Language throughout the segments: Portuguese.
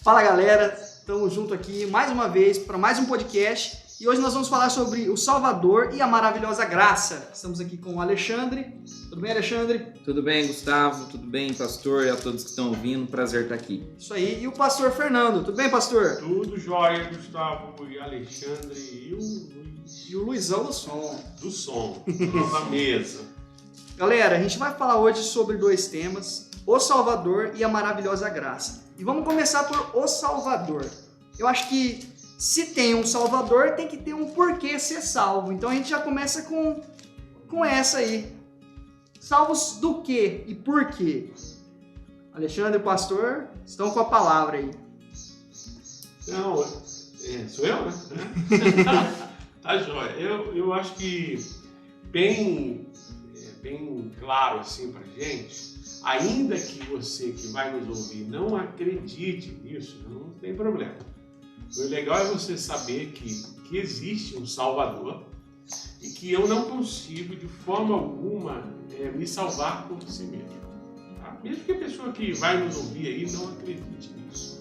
Fala galera, estamos juntos aqui mais uma vez para mais um podcast e hoje nós vamos falar sobre o Salvador e a maravilhosa graça. Estamos aqui com o Alexandre. Tudo bem, Alexandre? Tudo bem, Gustavo? Tudo bem, pastor? E a todos que estão ouvindo, prazer estar aqui. Isso aí. E o pastor Fernando. Tudo bem, pastor? Tudo jóia, Gustavo e Alexandre e o Luiz. E o Luizão do som. Do som, na mesa. Galera, a gente vai falar hoje sobre dois temas, o Salvador e a maravilhosa graça. E vamos começar por o Salvador. Eu acho que se tem um Salvador, tem que ter um porquê ser salvo. Então a gente já começa com essa aí. Salvos do quê e por quê? Alexandre e o pastor estão com a palavra aí. Não, sou eu, né? Tá jóia. Eu acho que bem claro assim pra gente, ainda que você que vai nos ouvir não acredite nisso, não tem problema. O legal é você saber que existe um Salvador e que eu não consigo de forma alguma me salvar por si mesmo. Tá? Mesmo que a pessoa que vai nos ouvir aí não acredite nisso.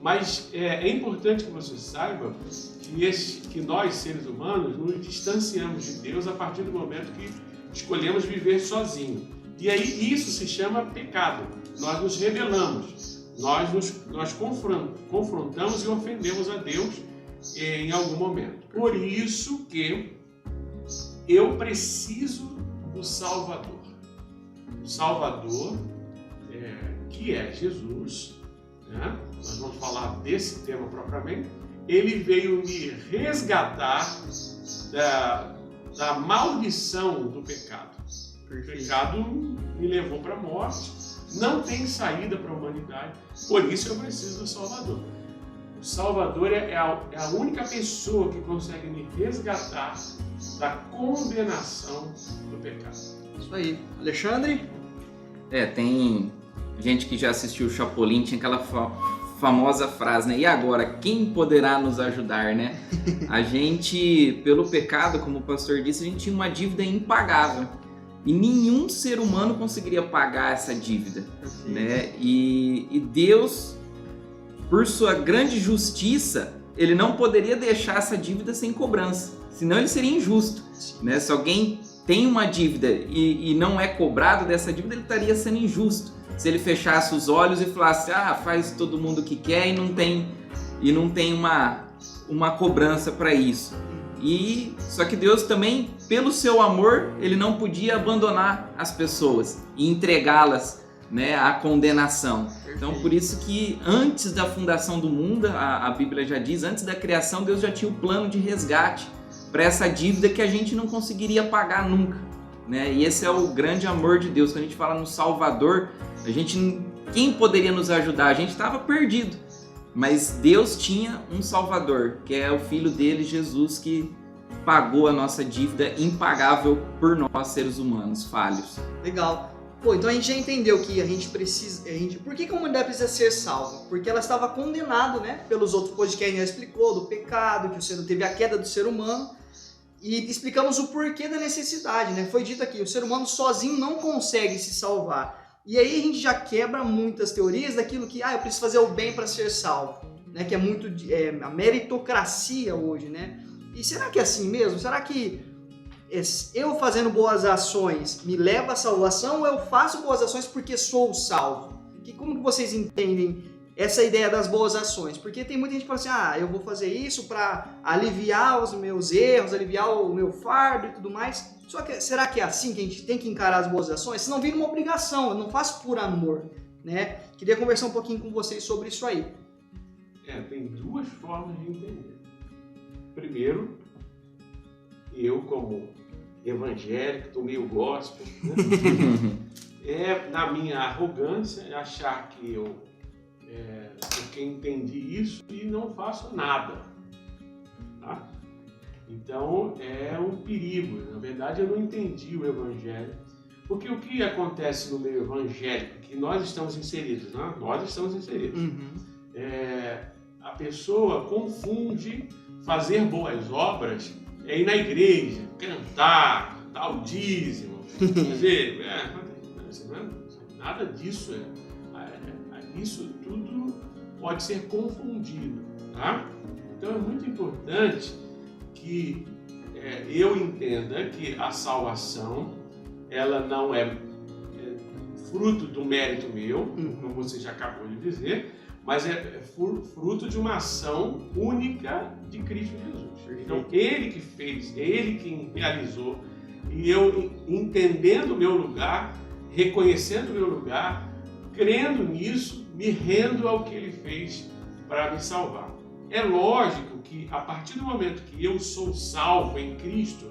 Mas é importante que você saiba que nós, seres humanos, nos distanciamos de Deus a partir do momento que escolhemos viver sozinhos. E aí isso se chama pecado. Nós nos rebelamos, nós confrontamos e ofendemos a Deus em algum momento. Por isso que eu preciso do Salvador. O Salvador, que é Jesus, né? Nós vamos falar desse tema propriamente. Ele veio me resgatar da maldição do pecado. O pecado me levou para a morte, não tem saída para a humanidade, por isso eu preciso do Salvador. O Salvador é a única pessoa que consegue me resgatar da condenação do pecado. Isso aí. Alexandre? Tem gente que já assistiu o Chapolin, tinha aquela famosa frase, né? E agora, quem poderá nos ajudar, né? A gente, pelo pecado, como o pastor disse, a gente tinha uma dívida impagável. E nenhum ser humano conseguiria pagar essa dívida, né? E Deus, por sua grande justiça, ele não poderia deixar essa dívida sem cobrança, senão ele seria injusto, né? Se alguém tem uma dívida e não é cobrado dessa dívida, ele estaria sendo injusto. Se ele fechasse os olhos e falasse, faz todo mundo o que quer e não tem uma cobrança para isso. Só que Deus também, pelo seu amor, ele não podia abandonar as pessoas e entregá-las, né, à condenação. Então, por isso que antes da fundação do mundo, a Bíblia já diz, antes da criação, Deus já tinha o plano de resgate para essa dívida que a gente não conseguiria pagar nunca, né? E esse é o grande amor de Deus. Quando a gente fala no Salvador, quem poderia nos ajudar? A gente estava perdido. Mas Deus tinha um Salvador, que é o Filho dele, Jesus, que pagou a nossa dívida impagável por nós, seres humanos falhos. Legal. Então a gente já entendeu que a gente precisa... Por que a humanidade precisa ser salva? Porque ela estava condenada, né? Pelos outros podcasts já explicou, do pecado, que o ser teve a queda do ser humano. E explicamos o porquê da necessidade, né? Foi dito aqui, o ser humano sozinho não consegue se salvar. E aí a gente já quebra muitas teorias daquilo que, eu preciso fazer o bem para ser salvo, né? Que é muito a meritocracia hoje, né? E será que é assim mesmo? Será que eu fazendo boas ações me leva à salvação ou eu faço boas ações porque sou salvo? Como que vocês entendem essa ideia das boas ações? Porque tem muita gente que fala assim, eu vou fazer isso para aliviar os meus erros, aliviar o meu fardo e tudo mais. Só que será que é assim que a gente tem que encarar as boas ações? Senão vira uma obrigação, eu não faço por amor, né? Queria conversar um pouquinho com vocês sobre isso aí. Tem duas formas de entender. Primeiro, eu como evangélico, tô meio gospel, né? Na minha arrogância, achar que porque entendi isso e não faço nada, tá? Então é um perigo. Na verdade, eu não entendi o evangelho, porque o que acontece no meio evangélico, que nós estamos inseridos, né? Nós estamos inseridos. A pessoa confunde fazer boas obras, ir na igreja, cantar, dar o dízimo, fazer, nada disso isso tudo pode ser confundido, tá? Então é muito importante que eu entenda que a salvação, ela não é fruto do mérito meu, como você já acabou de dizer, mas é fruto de uma ação única de Cristo Jesus. Então, Ele que fez, Ele que realizou, e eu entendendo o meu lugar, reconhecendo o meu lugar, crendo nisso, me rendo ao que Ele fez para me salvar. É lógico que a partir do momento que eu sou salvo em Cristo,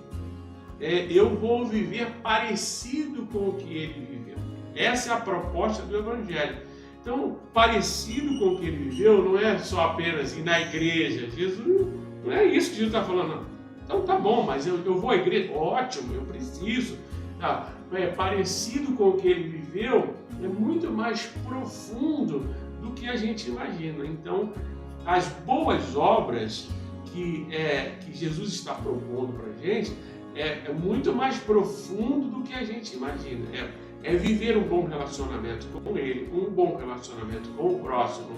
eu vou viver parecido com o que Ele viveu. Essa é a proposta do Evangelho. Então, parecido com o que Ele viveu não é só apenas ir na igreja. Jesus, não é isso que Jesus está falando, não. Então tá bom, mas eu vou à igreja, ótimo, eu preciso. Tá? Parecido com o que Ele viveu é muito mais profundo do que a gente imagina. Então, as boas obras que Jesus está propondo para a gente é muito mais profundo do que a gente imagina. É viver um bom relacionamento com Ele, um bom relacionamento com o próximo,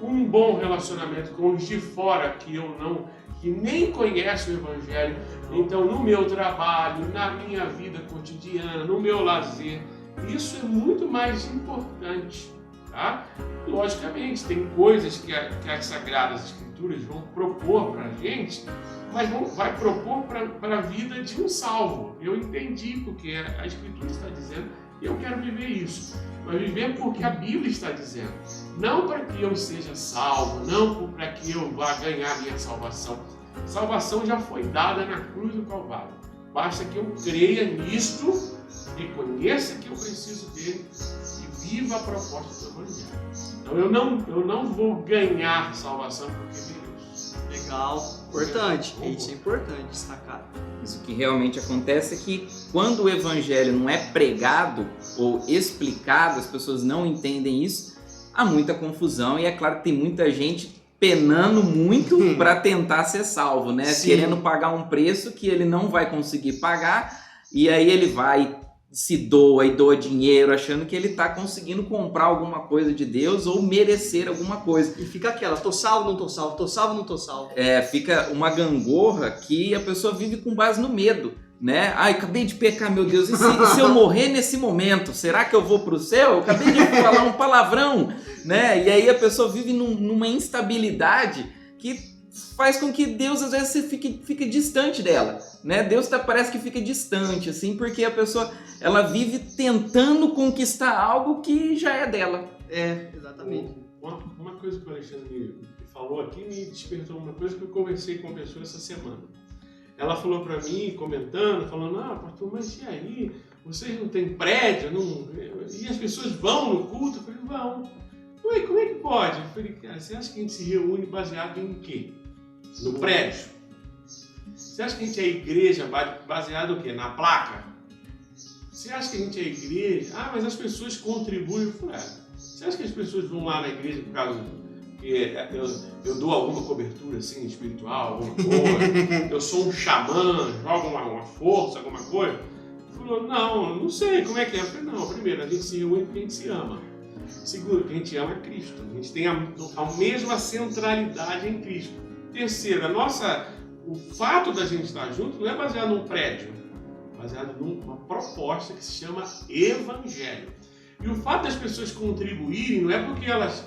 um bom relacionamento com os de fora que nem conhecem o Evangelho. Então, no meu trabalho, na minha vida cotidiana, no meu lazer, isso é muito mais importante, tá? Logicamente, tem coisas que as Sagradas Escrituras vão propor para a gente, mas vai propor para a vida de um salvo. Eu entendi porque a Escritura está dizendo e eu quero viver isso. Mas viver porque a Bíblia está dizendo. Não para que eu seja salvo, não para que eu vá ganhar a minha salvação. Salvação já foi dada na cruz do Calvário. Basta que eu creia nisto, reconheça que eu preciso dele e viva a proposta do Evangelho. Então eu não vou ganhar salvação porque Deus. Legal, importante. Isso é importante destacar. Isso que realmente acontece é que quando o Evangelho não é pregado ou explicado, as pessoas não entendem isso, há muita confusão e é claro que tem muita gente penando muito para tentar ser salvo, né? Sim. Querendo pagar um preço que ele não vai conseguir pagar e aí ele vai, se doa e doa dinheiro achando que ele está conseguindo comprar alguma coisa de Deus ou merecer alguma coisa. E fica aquela, tô salvo, não tô salvo, tô salvo, não tô salvo. Fica uma gangorra que a pessoa vive com base no medo, né? Ai, acabei de pecar, meu Deus, e se eu morrer nesse momento, será que eu vou para o céu? Eu acabei de falar um palavrão, né? E aí a pessoa vive numa instabilidade que faz com que Deus às vezes fique distante dela, né? Deus parece que fica distante, assim, porque a pessoa ela vive tentando conquistar algo que já é dela. Exatamente. Uma coisa que o Alexandre me falou aqui me despertou uma coisa que eu conversei com uma pessoa essa semana. Ela falou para mim, falando, pastor, mas e aí? Vocês não têm prédio? E as pessoas vão no culto? Eu falei, vão. Ué, como é que pode? Eu falei, cara, você acha que a gente se reúne baseado em quê? No prédio? Você acha que a gente é igreja baseado no quê? Na placa? Você acha que a gente é igreja? Mas as pessoas contribuem. Eu falei, você acha que as pessoas vão lá na igreja por causa que eu dou alguma cobertura assim, espiritual, alguma coisa? Eu sou um xamã, jogo uma força, alguma coisa? Ele falou, não sei, como é que é? Eu falei, não, primeiro, a gente se reúne porque a gente se ama. Segundo, que a gente ama Cristo. A gente tem a mesma centralidade em Cristo. Terceiro, o fato da gente estar junto não é baseado num prédio, é baseado numa proposta que se chama Evangelho. E o fato das pessoas contribuírem não é porque elas,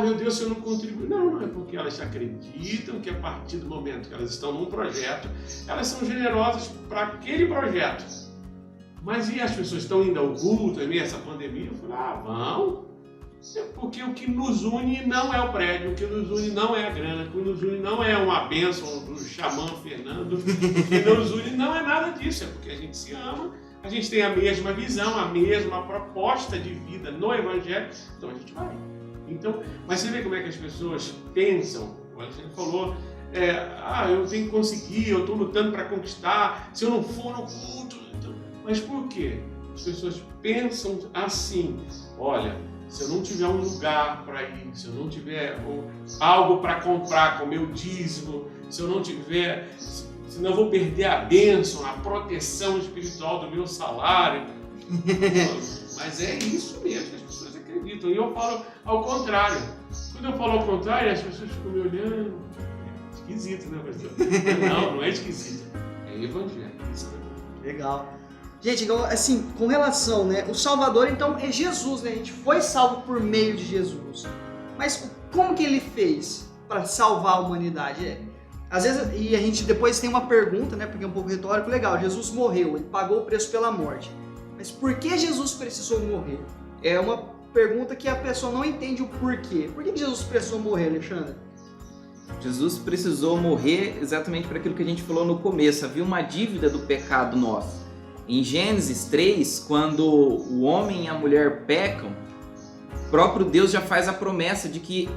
meu Deus, se eu não contribuir. Não é porque elas acreditam que a partir do momento que elas estão num projeto, elas são generosas para aquele projeto. Mas e as pessoas estão indo ao culto em meio a essa pandemia? Eu falei, vão. É porque o que nos une não é o prédio, o que nos une não é a grana, o que nos une não é uma bênção do xamã Fernando, o que nos une não é nada disso, é porque a gente se ama, a gente tem a mesma visão, a mesma proposta de vida no Evangelho, então a gente vai. Então, mas você vê como é que as pessoas pensam, o Alexandre falou, eu tenho que conseguir, eu estou lutando para conquistar, se eu não for no culto, então... Mas por quê? As pessoas pensam assim, olha, se eu não tiver um lugar para ir, se eu não tiver algo para comprar com o meu dízimo, se eu não tiver, senão eu vou perder a bênção, a proteção espiritual do meu salário. Mas é isso mesmo que as pessoas acreditam. E eu falo ao contrário. quando eu falo ao contrário, as pessoas ficam me olhando. É esquisito, né, pastor? Não é esquisito. É evangelho. Legal. Gente, então, assim, com relação, né? O Salvador, então, é Jesus, né? A gente foi salvo por meio de Jesus. Mas como que ele fez para salvar a humanidade? Às vezes, e a gente depois tem uma pergunta, né? Porque é um pouco retórico, legal. Jesus morreu, ele pagou o preço pela morte. Mas por que Jesus precisou morrer? É uma pergunta que a pessoa não entende o porquê. Por que Jesus precisou morrer, Alexandre? Jesus precisou morrer exatamente para aquilo que a gente falou no começo. Havia uma dívida do pecado nosso. Em Gênesis 3, quando o homem e a mulher pecam, o próprio Deus já faz a promessa de que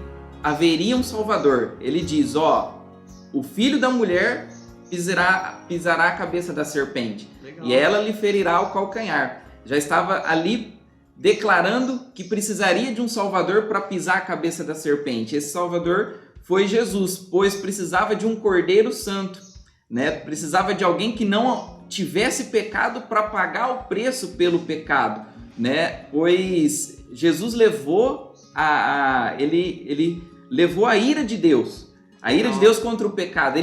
haveria um Salvador. Ele diz, o filho da mulher pisará a cabeça da serpente. Legal. E ela lhe ferirá o calcanhar. Já estava ali declarando que precisaria de um Salvador para pisar a cabeça da serpente. Esse Salvador foi Jesus, pois precisava de um Cordeiro Santo, né? Precisava de alguém que não tivesse pecado para pagar o preço pelo pecado, né? Pois Jesus levou ele levou a ira de Deus. A ira de Deus contra o pecado.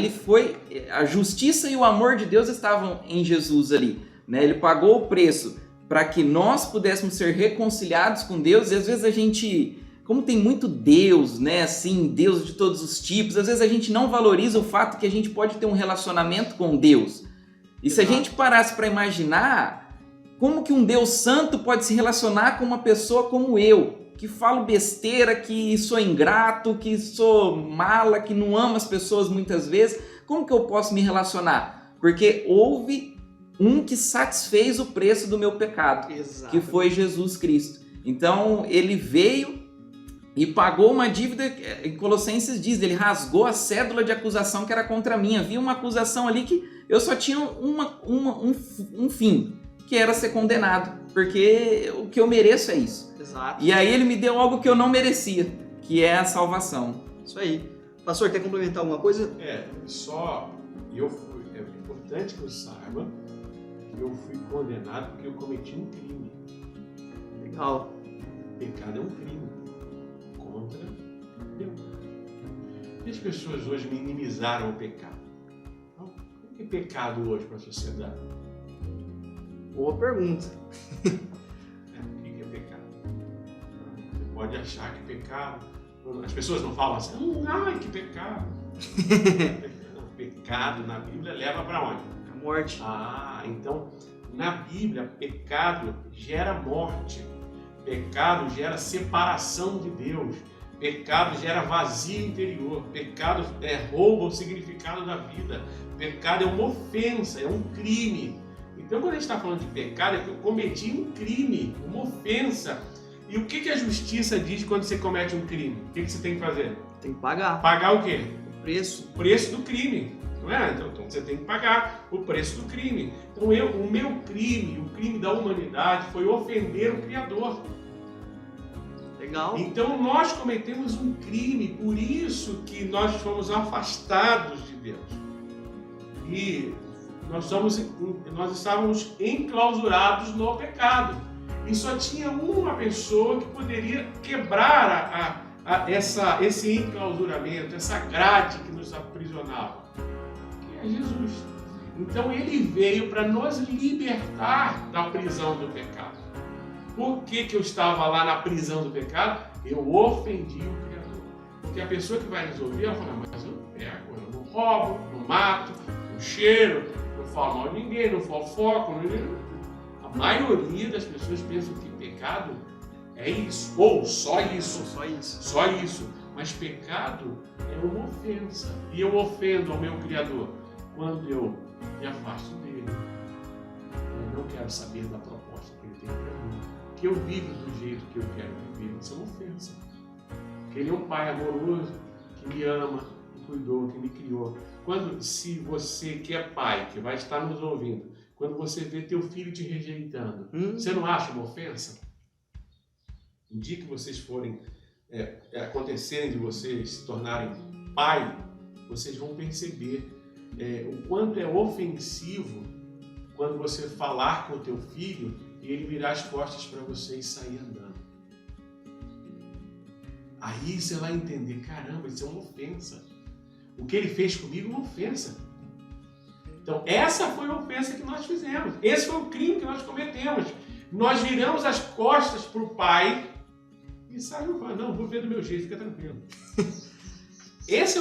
A justiça e o amor de Deus estavam em Jesus ali, né? Ele pagou o preço para que nós pudéssemos ser reconciliados com Deus. E às vezes a gente, como tem muito Deus, né, assim, Deus de todos os tipos, às vezes a gente não valoriza o fato que a gente pode ter um relacionamento com Deus. E se a gente parasse para imaginar como que um Deus santo pode se relacionar com uma pessoa como eu, que falo besteira, que sou ingrato, que sou mala, que não amo as pessoas muitas vezes, como que eu posso me relacionar? Porque houve um que satisfez o preço do meu pecado, que foi Jesus Cristo. Então ele veio e pagou uma dívida, em Colossenses diz, ele rasgou a cédula de acusação que era contra mim. Havia uma acusação ali que eu só tinha um fim, que era ser condenado, porque o que eu mereço é isso. Exato. E aí ele me deu algo que eu não merecia, que é a salvação. Isso aí. Pastor, quer complementar alguma coisa? É importante que eu saiba que eu fui condenado porque eu cometi um crime. Legal. O pecado é um crime contra Deus. E as pessoas hoje minimizaram o pecado. Então, o que é pecado hoje para a sociedade? Boa pergunta. O que é pecado? Você pode achar que pecado... As pessoas não falam assim, ai, que pecado. Não, pecado na Bíblia leva para onde? A morte. Então, na Bíblia, pecado gera morte. Pecado gera separação de Deus. Pecado gera vazio interior. Pecado rouba o significado da vida. Pecado é uma ofensa, é um crime. Então, quando a gente está falando de pecado, é que eu cometi um crime, uma ofensa. E o que a justiça diz quando você comete um crime? O que você tem que fazer? Tem que pagar. Pagar o quê? O preço. O preço do crime. Não é? Então você tem que pagar o preço do crime. Então o meu crime, o crime da humanidade foi ofender o Criador. Legal. Então nós cometemos um crime, por isso que nós fomos afastados de Deus. E nós estávamos enclausurados no pecado. E só tinha uma pessoa que poderia quebrar esse enclausuramento, essa grade que nos aprisionava, que é Jesus. Então ele veio para nos libertar da prisão do pecado. Por que eu estava lá na prisão do pecado? Eu ofendi o Criador. Porque a pessoa que vai nos ouvir, ela fala, mas eu não pego, eu não roubo, não mato, não cheiro, não falo mal de ninguém, não fofoco, A maioria das pessoas pensam que pecado é isso, ou só isso. Só isso. Mas pecado é uma ofensa. E eu ofendo ao meu Criador quando eu me afasto dele. Eu não quero saber da proposta que ele tem para mim. Que eu vivo do jeito que eu quero viver. Isso é uma ofensa. Que ele é um pai amoroso, que me ama, que cuidou, que me criou. Se você que é pai, que vai estar nos ouvindo, quando você vê teu filho te rejeitando, você não acha uma ofensa? No dia que vocês forem, acontecerem de vocês se tornarem pai, vocês vão perceber o quanto é ofensivo quando você falar com o teu filho e ele virar as costas para você e sair andando. Aí você vai entender, caramba, isso é uma ofensa. O que ele fez comigo é uma ofensa. Então, essa foi a ofensa que nós fizemos. Esse foi o crime que nós cometemos. Nós viramos as costas para o pai e saímos falando, não, vou ver do meu jeito, fica tranquilo. Essa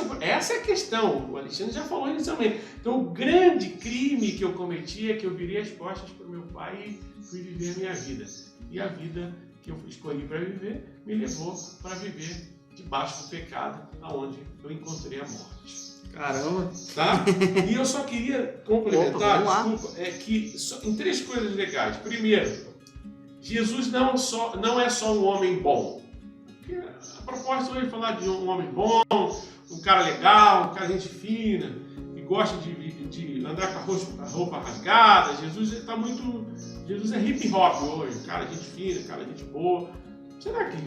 é a questão. O Alexandre já falou inicialmente. Então, o grande crime que eu cometi é que eu virei as costas para o meu pai e fui viver a minha vida. E a vida que eu escolhi para viver me levou para viver debaixo do pecado, aonde eu encontrei a morte. Caramba. Tá? E eu só queria complementar, Opa, desculpa, em 3 coisas legais. Primeiro, Jesus não é só um homem bom. Porque a proposta hoje é falar de um homem bom, um cara legal, um cara gente fina, que gosta de andar com a roupa rasgada. Jesus é hip hop hoje, cara gente fina, cara gente boa. Será que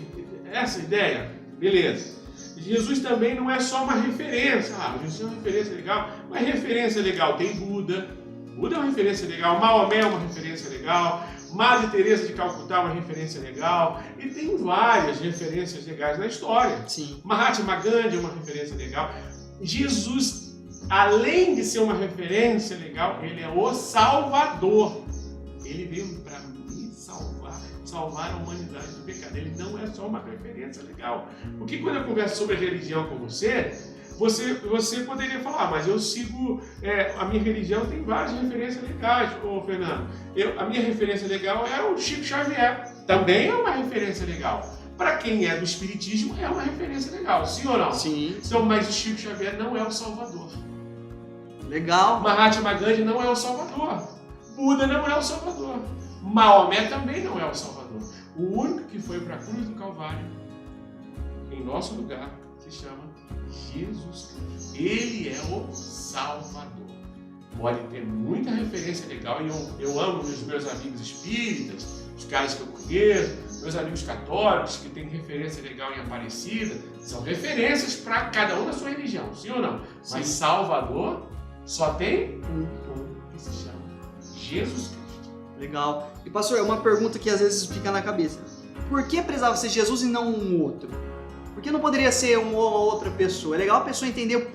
essa ideia? Beleza. Jesus também não é só uma referência. Jesus é uma referência legal. Mas referência legal tem Buda. Buda é uma referência legal. Maomé é uma referência legal. Madre Teresa de Calcutá é uma referência legal. E tem várias referências legais na história. Sim. Mahatma Gandhi é uma referência legal. Jesus, além de ser uma referência legal, ele é o Salvador. Ele veio para me salvar a humanidade do pecado. Ele não é só uma referência legal. Porque quando eu converso sobre a religião com você poderia falar, mas eu sigo, a minha religião tem várias referências legais, Fernando. A minha referência legal é o Chico Xavier. Também é uma referência legal. Para quem é do Espiritismo, é uma referência legal, sim ou não? Sim. Então, mas o Chico Xavier não é o Salvador. Legal. Mahatma Gandhi não é o Salvador. Buda não é o Salvador. Maomé também não é o Salvador. O único que foi para a cruz do Calvário, em nosso lugar, se chama Jesus Cristo. Ele é o Salvador. Pode ter muita referência legal, e eu amo os meus amigos espíritas, os caras que eu conheço, meus amigos católicos que têm referência legal em Aparecida, são referências para cada um da sua religião, sim ou não? Sim. Mas Salvador só tem um que se chama Jesus Cristo. Legal. E pastor, uma pergunta que às vezes fica na cabeça. Por que precisava ser Jesus e não um outro? Por que não poderia ser uma outra pessoa? É legal a pessoa entender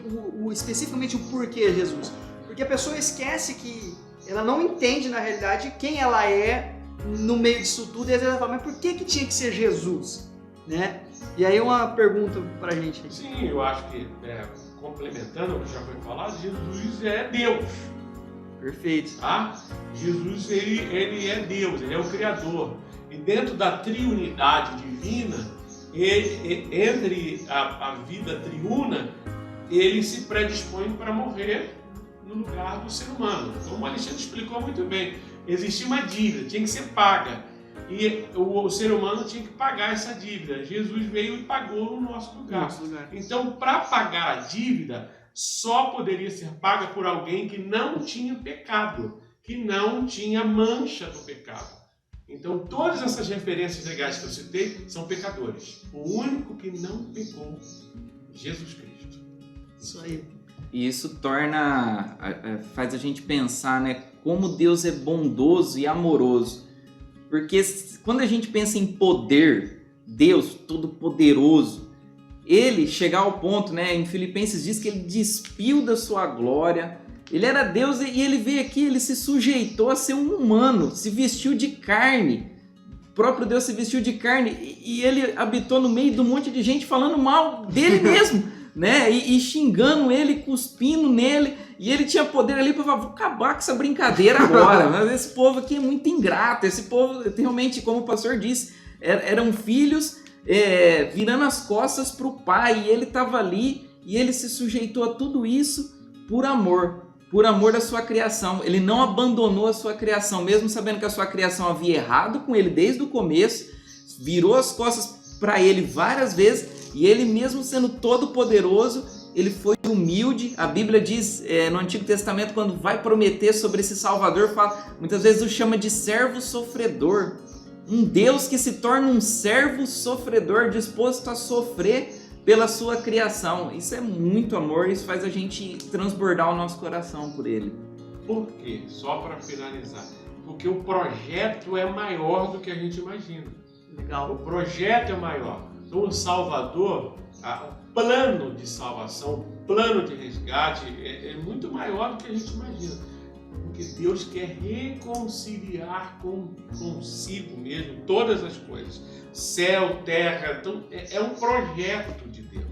especificamente o porquê Jesus. Porque a pessoa esquece que ela não entende na realidade quem ela é no meio disso tudo, e às vezes ela fala, mas por que tinha que ser Jesus? Né? E aí uma pergunta pra gente. Sim, eu acho que, complementando o que já foi falado, Jesus é Deus. Perfeito. Tá? Jesus, ele é Deus, ele é o Criador. E dentro da triunidade divina, entre a vida triuna, ele se predispõe para morrer no lugar do ser humano. Como o Alexandre explicou muito bem, existia uma dívida, tinha que ser paga. E o ser humano tinha que pagar essa dívida. Jesus veio e pagou no nosso lugar. Então, para pagar a dívida, só poderia ser paga por alguém que não tinha pecado, que não tinha mancha do pecado. Então, todas essas referências legais que eu citei são pecadores. O único que não pecou, Jesus Cristo. Isso aí. E isso faz a gente pensar, né, como Deus é bondoso e amoroso. Porque quando a gente pensa em poder, Deus todo-poderoso, ele chegar ao ponto, né, em Filipenses diz que ele despiu da sua glória, ele era Deus e ele veio aqui, ele se sujeitou a ser um humano, se vestiu de carne, o próprio Deus se vestiu de carne e ele habitou no meio de um monte de gente falando mal dele mesmo, né, e xingando ele, cuspindo nele, e ele tinha poder ali para falar, vou acabar com essa brincadeira agora, mas esse povo aqui é muito ingrato, esse povo realmente, como o pastor disse, eram filhos virando as costas para o pai, e ele estava ali e ele se sujeitou a tudo isso por amor da sua criação. Ele não abandonou a sua criação, mesmo sabendo que a sua criação havia errado com ele desde o começo, virou as costas para ele várias vezes, e ele mesmo sendo todo poderoso, ele foi humilde. A Bíblia diz no Antigo Testamento, quando vai prometer sobre esse Salvador, fala, muitas vezes o chama de servo sofredor. Um Deus que se torna um servo sofredor, disposto a sofrer pela sua criação. Isso é muito amor, isso faz a gente transbordar o nosso coração por ele. Por quê? Só para finalizar. Porque o projeto é maior do que a gente imagina. Legal. O projeto é maior. Então o Salvador, o plano de salvação, o plano de resgate é muito maior do que a gente imagina. Porque Deus quer reconciliar consigo mesmo todas as coisas. Céu, terra, então é um projeto de Deus.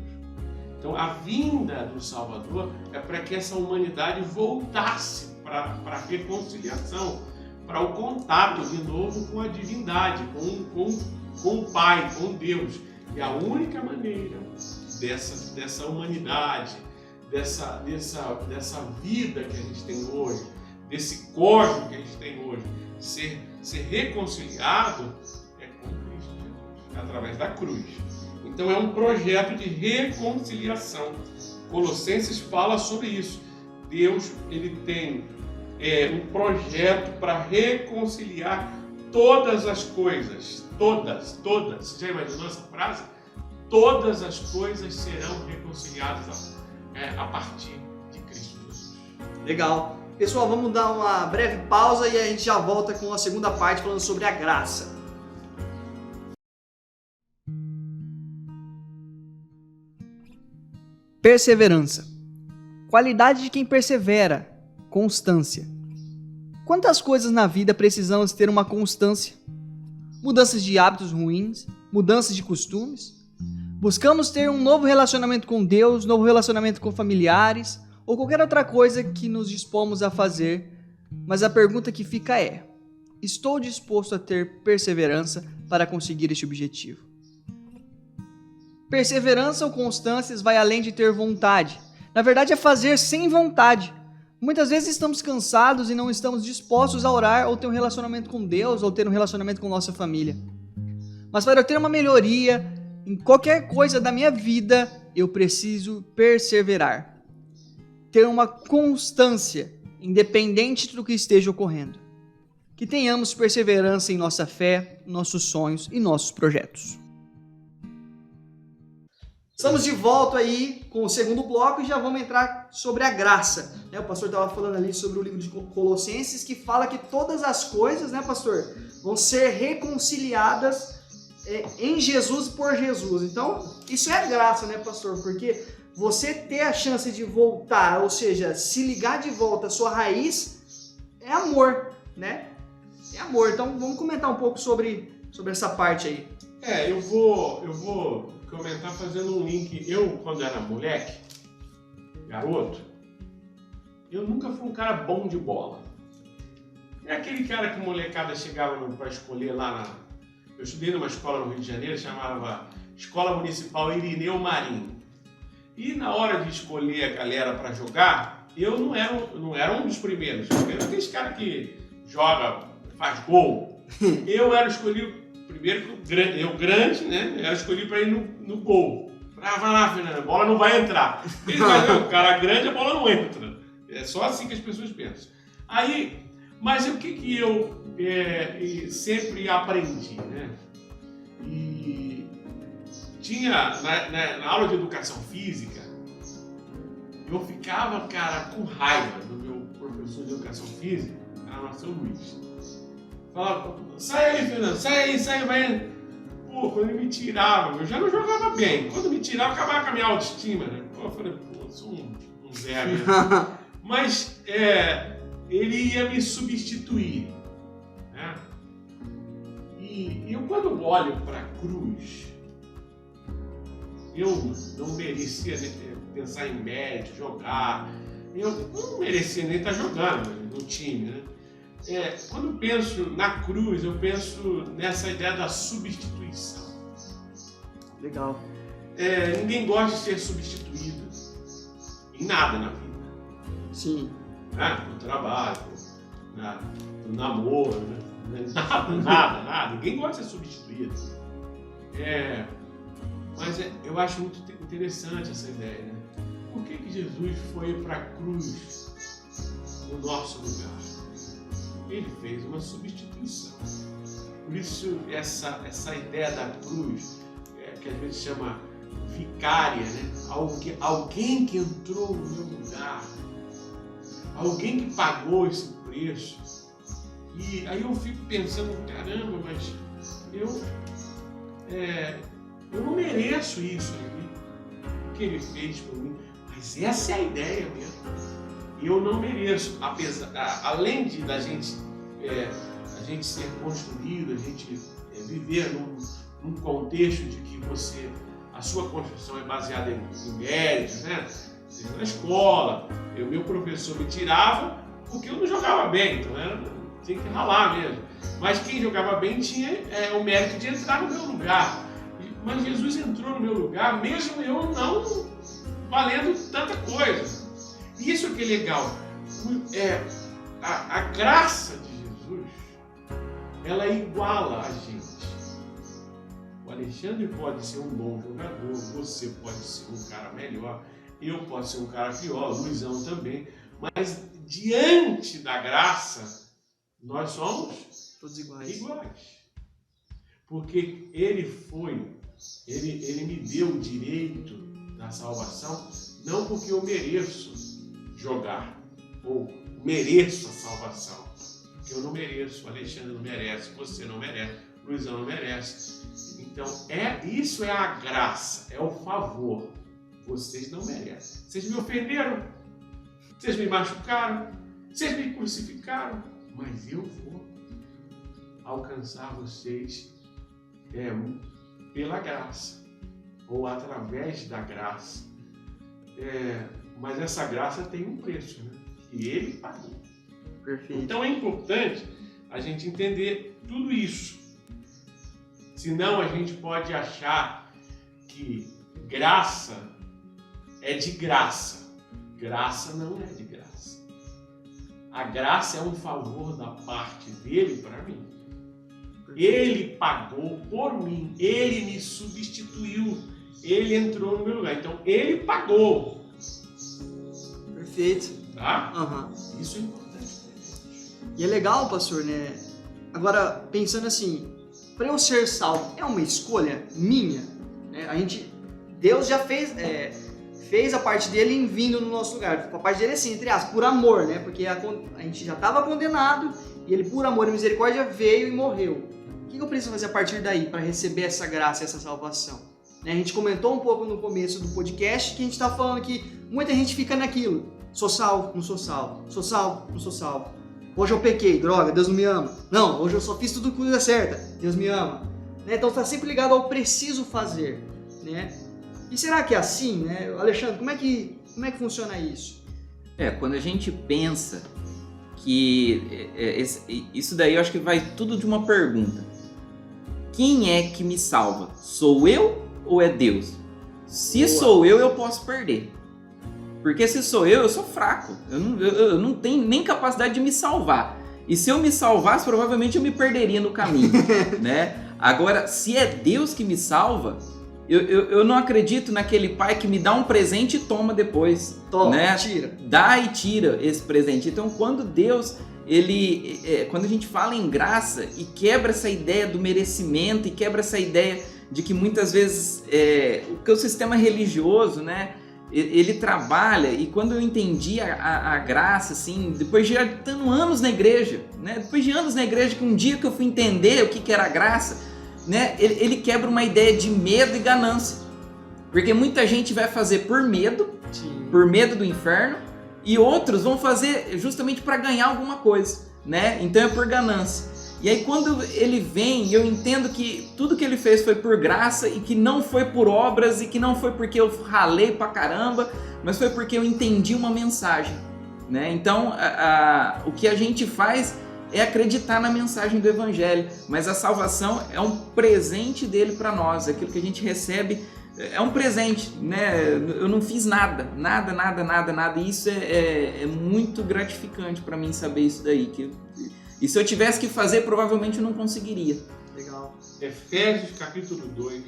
Então a vinda do Salvador é para que essa humanidade voltasse para a reconciliação, para o contato de novo com a divindade, com o Pai, com Deus. E a única maneira dessa humanidade, dessa vida que a gente tem hoje, desse código que a gente tem hoje, ser reconciliado é com Cristo Jesus, através da cruz. Então é um projeto de reconciliação. Colossenses fala sobre isso. Deus, ele tem um projeto para reconciliar todas as coisas. Todas. Você já imaginou essa frase? Todas as coisas serão reconciliadas a partir de Cristo Jesus. Legal. Pessoal, vamos dar uma breve pausa e a gente já volta com a segunda parte falando sobre a graça. Perseverança. Qualidade de quem persevera. Constância. Quantas coisas na vida precisamos ter uma constância? Mudanças de hábitos ruins, mudanças de costumes. Buscamos ter um novo relacionamento com Deus, novo relacionamento com familiares, ou qualquer outra coisa que nos dispomos a fazer, mas a pergunta que fica é: estou disposto a ter perseverança para conseguir este objetivo? Perseverança ou constância vai além de ter vontade. Na verdade, é fazer sem vontade. Muitas vezes estamos cansados e não estamos dispostos a orar ou ter um relacionamento com Deus ou ter um relacionamento com nossa família. Mas para eu ter uma melhoria em qualquer coisa da minha vida, eu preciso perseverar. Ter uma constância, independente do que esteja ocorrendo. Que tenhamos perseverança em nossa fé, nossos sonhos e nossos projetos. Estamos de volta aí com o segundo bloco e já vamos entrar sobre a graça. O pastor estava falando ali sobre o livro de Colossenses, que fala que todas as coisas, pastor, vão ser reconciliadas em Jesus e por Jesus. Então, isso é graça, pastor? Porque você ter a chance de voltar, ou seja, se ligar de volta à sua raiz, é amor, né? É amor. Então, vamos comentar um pouco sobre essa parte aí. Eu vou comentar fazendo um link. Eu, quando era moleque, garoto, eu nunca fui um cara bom de bola. É aquele cara que molecada chegava para escolher lá Eu estudei numa escola no Rio de Janeiro, chamava Escola Municipal Irineu Marinho. E na hora de escolher a galera para jogar, eu não era um dos primeiros. Primeiro aqueles caras que joga, faz gol. Eu era escolhido primeiro, eu grande, né? Era escolhido para ir no gol. Vai lá, Fernando, a bola não vai entrar. O cara grande, a bola não entra. É só assim que as pessoas pensam. Mas o que eu sempre aprendi, né? E tinha, na aula de educação física, eu ficava, cara, com raiva do meu professor de educação física, era o Marcelo Luiz. Falava: sai aí, Fernando, sai aí, vai. Pô, quando ele me tirava, eu já não jogava bem. Quando me tirava, acabava com a minha autoestima, né? Eu falei: pô, eu sou um zero, né? Mas ele ia me substituir, né? E eu, quando olho para a cruz, eu não merecia pensar em mérito, jogar. Eu não merecia nem estar jogando no time, né? Quando eu penso na cruz, eu penso nessa ideia da substituição. Legal. Ninguém gosta de ser substituído em nada na vida. Sim. No trabalho, no namoro, né? Nada. Ninguém gosta de ser substituído. Mas eu acho muito interessante essa ideia, né? Por que Jesus foi para a cruz no nosso lugar? Ele fez uma substituição. Por isso, essa ideia da cruz, que às vezes chama vicária, né? Alguém que entrou no meu lugar, alguém que pagou esse preço. E aí eu fico pensando: caramba, mas Eu não mereço isso aqui, o que ele fez por mim. Mas essa é a ideia mesmo. Eu não mereço, além de a gente ser construído, a gente viver num contexto de que a sua construção é baseada em méritos, né? Seja na escola, meu professor me tirava porque eu não jogava bem, então tinha que ralar mesmo. Mas quem jogava bem tinha o mérito de entrar no meu lugar. Mas Jesus entrou no meu lugar, mesmo eu não valendo tanta coisa. Isso que é legal. A graça de Jesus, ela iguala a gente. O Alexandre pode ser um bom jogador, você pode ser um cara melhor, eu posso ser um cara pior, o Luizão também. Mas diante da graça, nós somos todos iguais. Porque ele me deu o direito da salvação, não porque eu mereço jogar, ou mereço a salvação. Porque eu não mereço, o Alexandre não merece, você não merece, o Luizão não merece. Então, isso é a graça, é o favor. Vocês não merecem. Vocês me ofenderam, vocês me machucaram, vocês me crucificaram, mas eu vou alcançar vocês pela graça, ou através da graça. Mas essa graça tem um preço, né? Que ele pagou. Perfeito. Então é importante a gente entender tudo isso. Senão a gente pode achar que graça é de graça. Graça não é de graça. A graça é um favor da parte dele para mim. Ele pagou por mim, ele me substituiu, ele entrou no meu lugar. Então ele pagou. Perfeito. Tá? Uhum. Isso é importante pra gente. E é legal, pastor, né? Agora, pensando assim, para eu ser salvo, é uma escolha minha? Deus já fez a parte dele em vindo no nosso lugar. A parte dele é assim, entre aspas, por amor, né? Porque a gente já estava condenado e ele, por amor e misericórdia, veio e morreu. O que eu preciso fazer a partir daí para receber essa graça, essa salvação? A gente comentou um pouco no começo do podcast que a gente está falando que muita gente fica naquilo. Sou salvo, não sou salvo. Sou salvo, não sou salvo. Hoje eu pequei, droga, Deus não me ama. Não, hoje eu só fiz tudo coisa certa, Deus me ama. Então está sempre ligado ao preciso fazer, né? E será que é assim, né? Alexandre, como é que funciona isso? Quando a gente pensa que isso daí eu acho que vai tudo de uma pergunta. Quem é que me salva? Sou eu ou é Deus? Se sou eu posso perder. Porque se sou eu sou fraco. Eu não tenho nem capacidade de me salvar. E se eu me salvasse, provavelmente eu me perderia no caminho, né? Agora, se é Deus que me salva, eu não acredito naquele pai que me dá um presente e toma depois. Toma, né? tira. Dá e tira esse presente. Então, quando Deus, quando a gente fala em graça e quebra essa ideia do merecimento e quebra essa ideia de que muitas vezes o sistema religioso, né? Ele trabalha, e quando eu entendi a graça, assim, depois de estando anos na igreja, né? Depois de anos na igreja, que um dia que eu fui entender o que era a graça, né? Ele quebra uma ideia de medo e ganância. Porque muita gente vai fazer por medo do inferno, e outros vão fazer justamente para ganhar alguma coisa, né? Então é por ganância. E aí quando ele vem, eu entendo que tudo que ele fez foi por graça e que não foi por obras e que não foi porque eu ralei pra caramba, mas foi porque eu entendi uma mensagem, né? Então o que a gente faz é acreditar na mensagem do Evangelho, mas a salvação é um presente dele para nós, aquilo que a gente recebe é um presente, né? Eu não fiz nada, e isso é muito gratificante para mim saber isso daí, e se eu tivesse que fazer, provavelmente eu não conseguiria. Legal. Efésios capítulo 2,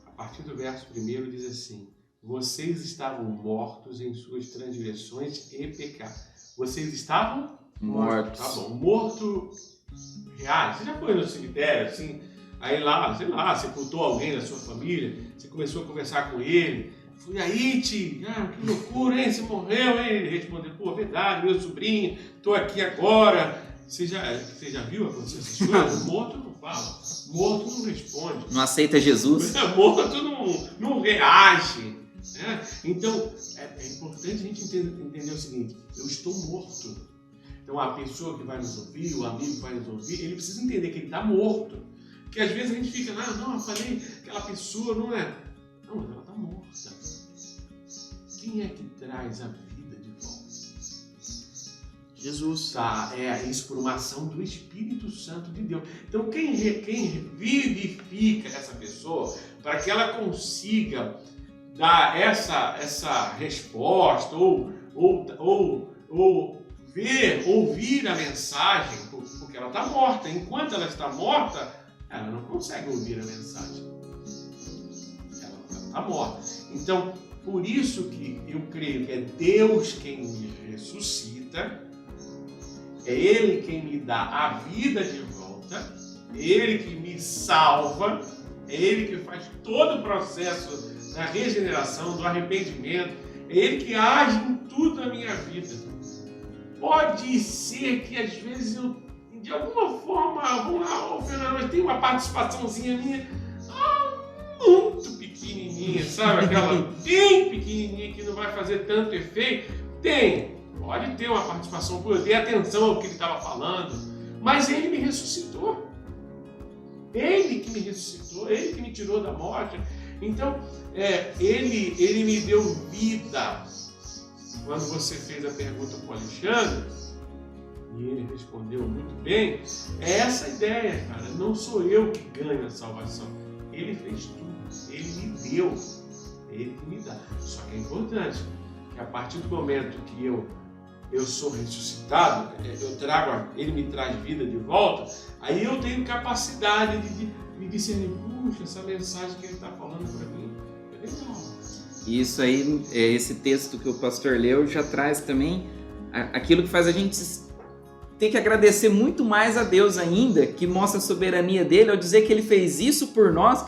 a partir do verso 1 diz assim: vocês estavam mortos em suas transgressões e pecados. Vocês estavam mortos. Tá bom. Morto reais. Você já foi no cemitério, assim, aí lá, sei lá, sepultou alguém da sua família, você começou a conversar com ele. Fui aí, tio, que loucura, hein? Você morreu, hein? Ele respondeu, pô, verdade, meu sobrinho, tô aqui agora. Você já viu acontecer essas coisas? Morto não fala, morto não responde. Não aceita Jesus. Morto não reage. Né? Então, é importante a gente entender o seguinte: eu estou morto. Então, a pessoa que vai nos ouvir, o amigo que vai nos ouvir, ele precisa entender que ele está morto. Porque às vezes a gente fica, não, eu falei, aquela pessoa não é. Não, mas ela está morta. Quem é que traz a vida de volta? Jesus. Tá, isso por uma ação do Espírito Santo de Deus. Então, quem vivifica essa pessoa para que ela consiga dar essa resposta ou ouvir a mensagem, porque ela está morta. Enquanto ela está morta, ela não consegue ouvir a mensagem. Ela está morta. Então, por isso que eu creio que é Deus quem me ressuscita, é Ele quem me dá a vida de volta, é Ele que me salva, é Ele que faz todo o processo da regeneração, do arrependimento, é Ele que age em tudo na minha vida. Pode ser que às vezes eu, de alguma forma, vamos lá, Fernando, mas tem uma participaçãozinha minha muito pequenininha, sabe? Aquela bem pequenininha que não vai fazer tanto efeito. Pode ter uma participação, eu dei atenção ao que ele estava falando, mas ele me ressuscitou. Ele que me ressuscitou, ele que me tirou da morte. Então, ele me deu vida. Quando você fez a pergunta para o Alexandre, e ele respondeu muito bem, é essa a ideia, cara. Não sou eu que ganho a salvação. Ele fez tudo. Ele me deu. Ele que me dá. Só que é importante que a partir do momento que eu sou ressuscitado, ele me traz vida de volta, aí eu tenho capacidade de discernir, puxa, essa mensagem que ele está falando para mim é legal. Isso aí, esse texto que o pastor leu já traz também aquilo que faz a gente ter que agradecer muito mais a Deus ainda, que mostra a soberania dele ao dizer que ele fez isso por nós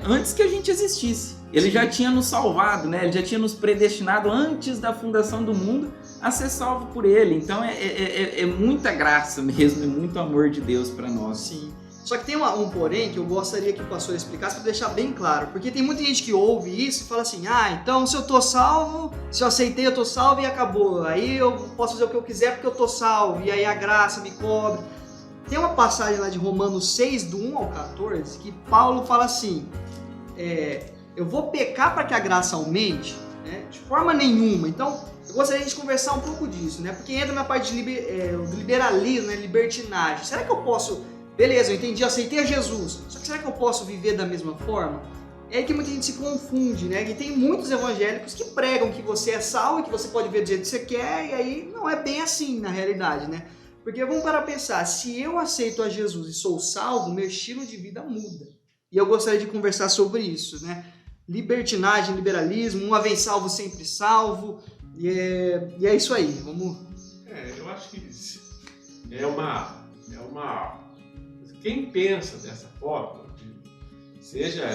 antes que a gente existisse. Ele já tinha nos salvado, né? Ele já tinha nos predestinado antes da fundação do mundo a ser salvo por ele. Então é muita graça mesmo, é muito amor de Deus para nós. Sim. Só que tem um porém que eu gostaria que o pastor explicasse para deixar bem claro. Porque tem muita gente que ouve isso e fala assim, então se eu tô salvo, se eu aceitei eu tô salvo e acabou. Aí eu posso fazer o que eu quiser porque eu tô salvo. E aí a graça me cobre. Tem uma passagem lá de Romanos 6, do 1 ao 14, que Paulo fala assim, eu vou pecar para que a graça aumente? Né? De forma nenhuma. Então, eu gostaria de conversar um pouco disso, né? Porque entra na parte do liberalismo, né? Libertinagem. Será que eu posso... Beleza, eu entendi, eu aceitei a Jesus. Só que será que eu posso viver da mesma forma? É aí que muita gente se confunde, né? E tem muitos evangélicos que pregam que você é salvo e que você pode viver do jeito que você quer, e aí não é bem assim na realidade, né? Porque vamos parar a pensar, se eu aceito a Jesus e sou salvo, meu estilo de vida muda. E eu gostaria de conversar sobre isso, né? Libertinagem, liberalismo, uma vez salvo, sempre salvo. E é isso aí, vamos... Eu acho que é uma... Quem pensa dessa forma, seja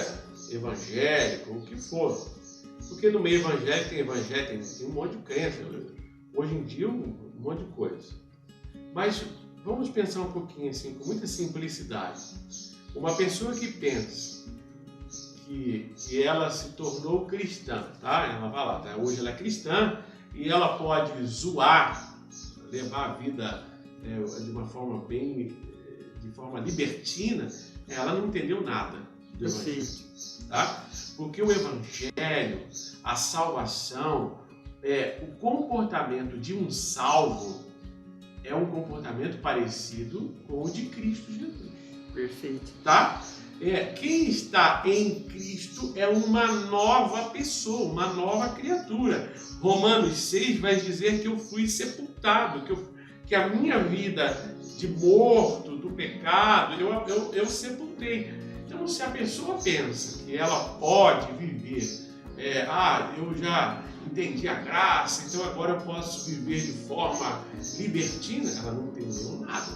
evangélico ou o que for, porque no meio evangélico tem um monte de crença, hoje em dia um monte de coisa. Mas vamos pensar um pouquinho assim, com muita simplicidade. Uma pessoa que pensa que ela se tornou cristã, tá? Ela vai lá, tá? Hoje ela é cristã e ela pode zoar, levar a vida de uma forma de forma libertina, ela não entendeu nada do Evangelho, tá? Porque o Evangelho, a salvação, o comportamento de um salvo é um comportamento parecido com o de Cristo Jesus. Perfeito. Tá? Quem está em Cristo é uma nova pessoa, uma nova criatura. Romanos 6 vai dizer que eu fui sepultado, que a minha vida de morto, do pecado, eu sepultei. Então, se a pessoa pensa que ela pode viver, eu já entendi a graça, então agora eu posso viver de forma libertina, ela não entendeu nada.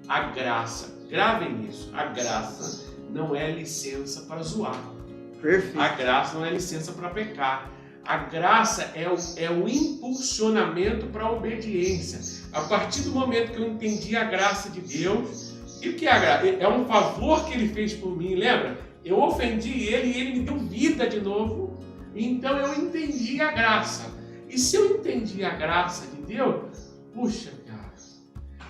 A graça, gravem isso, a graça não é licença para zoar. Perfeito. A graça não é licença para pecar. A graça é o impulsionamento para a obediência. A partir do momento que eu entendi a graça de Deus, e o que é a graça? É um favor que ele fez por mim, lembra? Eu ofendi ele e ele me deu vida de novo, então eu entendi a graça. E se eu entendi a graça de Deus, puxa, cara,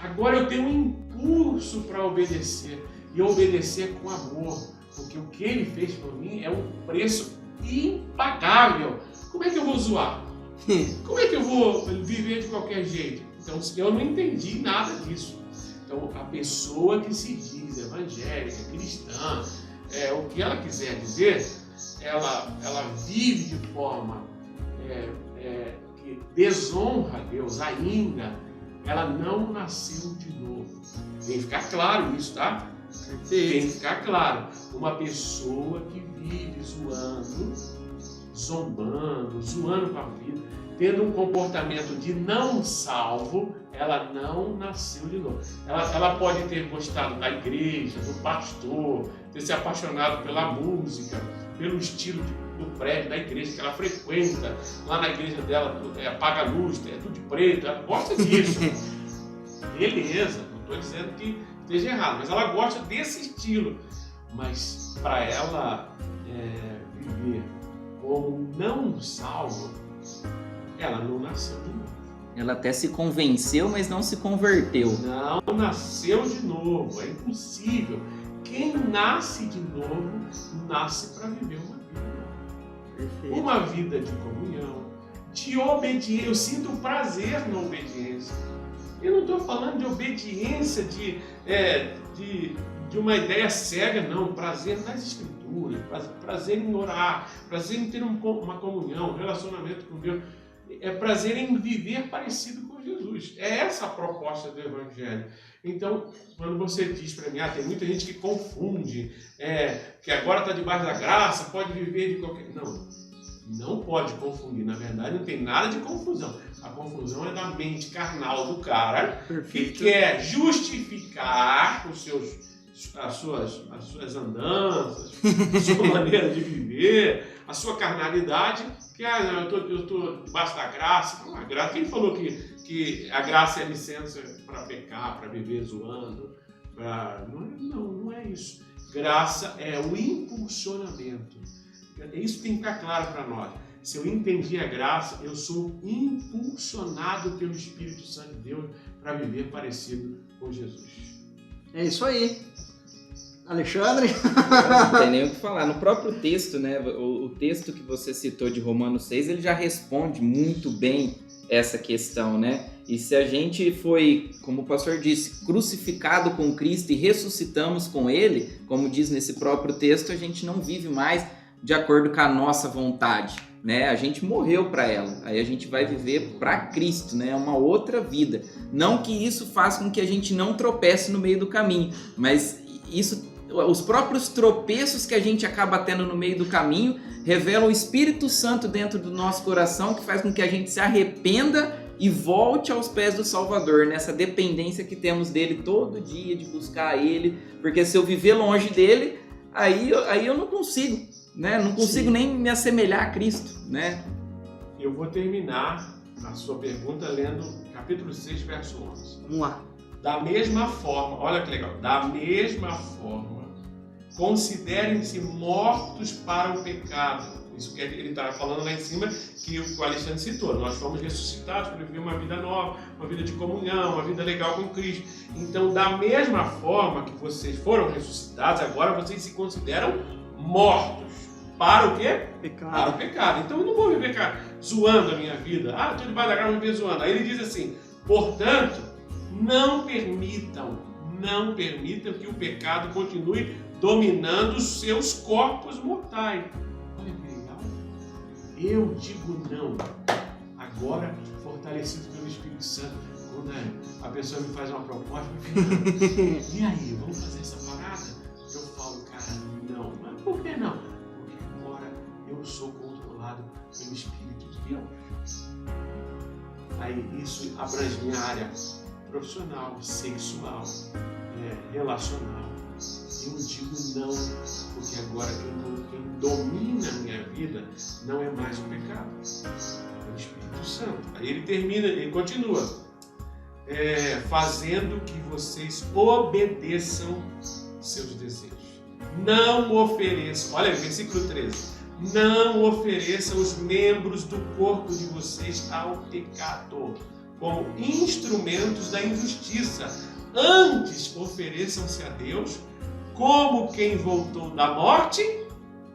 agora eu tenho um impulso para obedecer, e obedecer com amor, porque o que ele fez por mim é um preço impagável. Como é que eu vou zoar? Como é que eu vou viver de qualquer jeito? Então, eu não entendi nada disso. Então, a pessoa que se diz evangélica, cristã, o que ela quiser dizer, ela vive de forma que desonra a Deus ainda. Ela não nasceu de novo. Tem que ficar claro isso, tá? Tem que ficar claro. Uma pessoa que vive zoando, zombando, zoando com a vida, tendo um comportamento de não salvo, ela não nasceu de novo. Ela pode ter gostado da igreja, do pastor, ter se apaixonado pela música, pelo estilo do prédio, da igreja que ela frequenta. Lá na igreja dela apaga a luz, é tudo de preto, ela gosta disso. Beleza, não estou dizendo que esteja errado, mas ela gosta desse estilo. Mas para ela viver como não salvo, ela não nasceu de novo. Ela até se convenceu, mas não se converteu. Não nasceu de novo, é impossível. Quem nasce de novo, nasce para viver uma vida nova. Perfeito. Uma vida de comunhão, de obediência. Eu sinto prazer na obediência. Eu não estou falando de obediência de uma ideia cega, não. Prazer nas escrituras, prazer em orar, prazer em ter uma comunhão, um relacionamento com Deus. É prazer em viver parecido com Jesus. É essa a proposta do Evangelho. Então, quando você diz para mim, tem muita gente que confunde, que agora está debaixo da graça, pode viver de qualquer... Não pode confundir. Na verdade, não tem nada de confusão. A confusão é da mente carnal do cara. Perfeito. Que quer justificar as suas andanças, a sua maneira de viver, a sua carnalidade, que eu estou debaixo da graça. Não, a graça. Quem falou que a graça é a licença para pecar, para viver zoando? Não é isso. Graça é o impulsionamento. Isso tem que ficar claro para nós. Se eu entendi a graça, eu sou impulsionado pelo Espírito Santo de Deus para viver parecido com Jesus. É isso aí. Alexandre? Não tem nem o que falar. No próprio texto, né, o texto que você citou de Romanos 6, ele já responde muito bem essa questão, né? E se a gente foi, como o pastor disse, crucificado com Cristo e ressuscitamos com Ele, como diz nesse próprio texto, a gente não vive mais de acordo com a nossa vontade, né? A gente morreu para ela, aí a gente vai viver para Cristo, né? Uma outra vida. Não que isso faça com que a gente não tropece no meio do caminho, mas os próprios tropeços que a gente acaba tendo no meio do caminho revelam o Espírito Santo dentro do nosso coração, que faz com que a gente se arrependa e volte aos pés do Salvador, nessa dependência que temos dele todo dia, de buscar ele, porque se eu viver longe dele, aí eu não consigo. Né? Não consigo nem me assemelhar a Cristo, né? Eu vou terminar a sua pergunta lendo capítulo 6, verso 11. Vamos lá. Da mesma forma, olha que legal, da mesma forma, considerem-se mortos para o pecado. Isso que ele está falando lá em cima, que o Alexandre citou. Nós fomos ressuscitados para viver uma vida nova, uma vida de comunhão, uma vida legal com Cristo. Então, da mesma forma que vocês foram ressuscitados, agora vocês se consideram mortos. Para o quê? Pecado. Para o pecado. Então eu não vou viver zoando a minha vida. Estou debaixo da graça, vou viver zoando. Aí ele diz assim, portanto, não permitam que o pecado continue dominando os seus corpos mortais. Olha que legal. Eu digo não. Agora, fortalecido pelo Espírito Santo, quando a pessoa me faz uma proposta, e aí, vamos fazer essa parada? Eu falo, cara, não. Mas por que não? Eu sou controlado pelo Espírito de Deus. Aí isso abrange minha área profissional, sexual, relacional. Eu digo não, porque agora quem domina a minha vida não é mais o pecado. Aí ele termina, ele continua. Fazendo que vocês obedeçam seus desejos. Não ofereçam, olha aí, versículo 13. Não ofereçam os membros do corpo de vocês ao pecado, como instrumentos da injustiça. Antes ofereçam-se a Deus como quem voltou da morte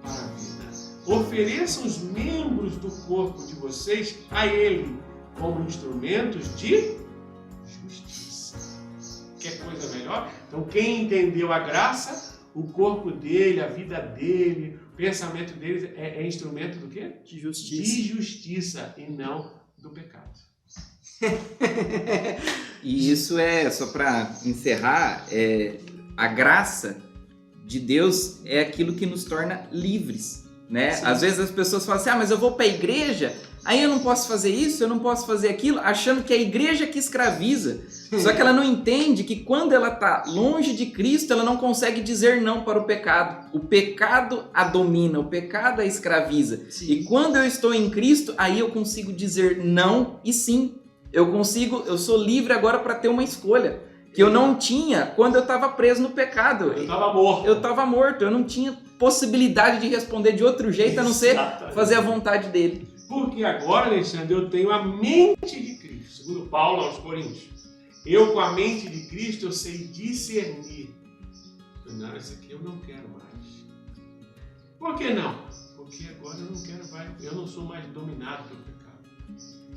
para a vida. Ofereçam os membros do corpo de vocês a Ele como instrumentos de justiça. Quer coisa melhor? Então quem entendeu a graça, o corpo dele, a vida dele, o pensamento dele é instrumento do quê? De justiça. De justiça e não do pecado. E isso só para encerrar, a graça de Deus é aquilo que nos torna livres, né? Sim. Às vezes as pessoas falam assim, mas eu vou para a igreja, aí eu não posso fazer isso, eu não posso fazer aquilo, achando que é a igreja que escraviza. Só que ela não entende que quando ela está longe de Cristo, ela não consegue dizer não para o pecado. O pecado a domina, o pecado a escraviza. Sim. E quando eu estou em Cristo, aí eu consigo dizer não e sim. Eu sou livre agora para ter uma escolha. Que eu não tinha quando eu estava preso no pecado. Eu estava morto. Eu estava morto, eu não tinha possibilidade de responder de outro jeito, a não ser Exatamente. fazer a vontade dele. Porque agora, Alexandre, eu tenho a mente de Cristo. Segundo Paulo aos Coríntios. Eu, com a mente de Cristo, eu sei discernir. Não, isso aqui eu não quero mais. Por que não? Porque agora eu não quero mais, eu não sou mais dominado pelo pecado.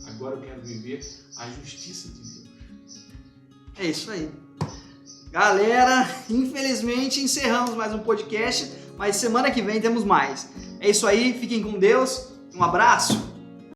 Agora eu quero viver a justiça de Deus. É isso aí. Galera, infelizmente encerramos mais um podcast, mas semana que vem temos mais. É isso aí, fiquem com Deus, um abraço.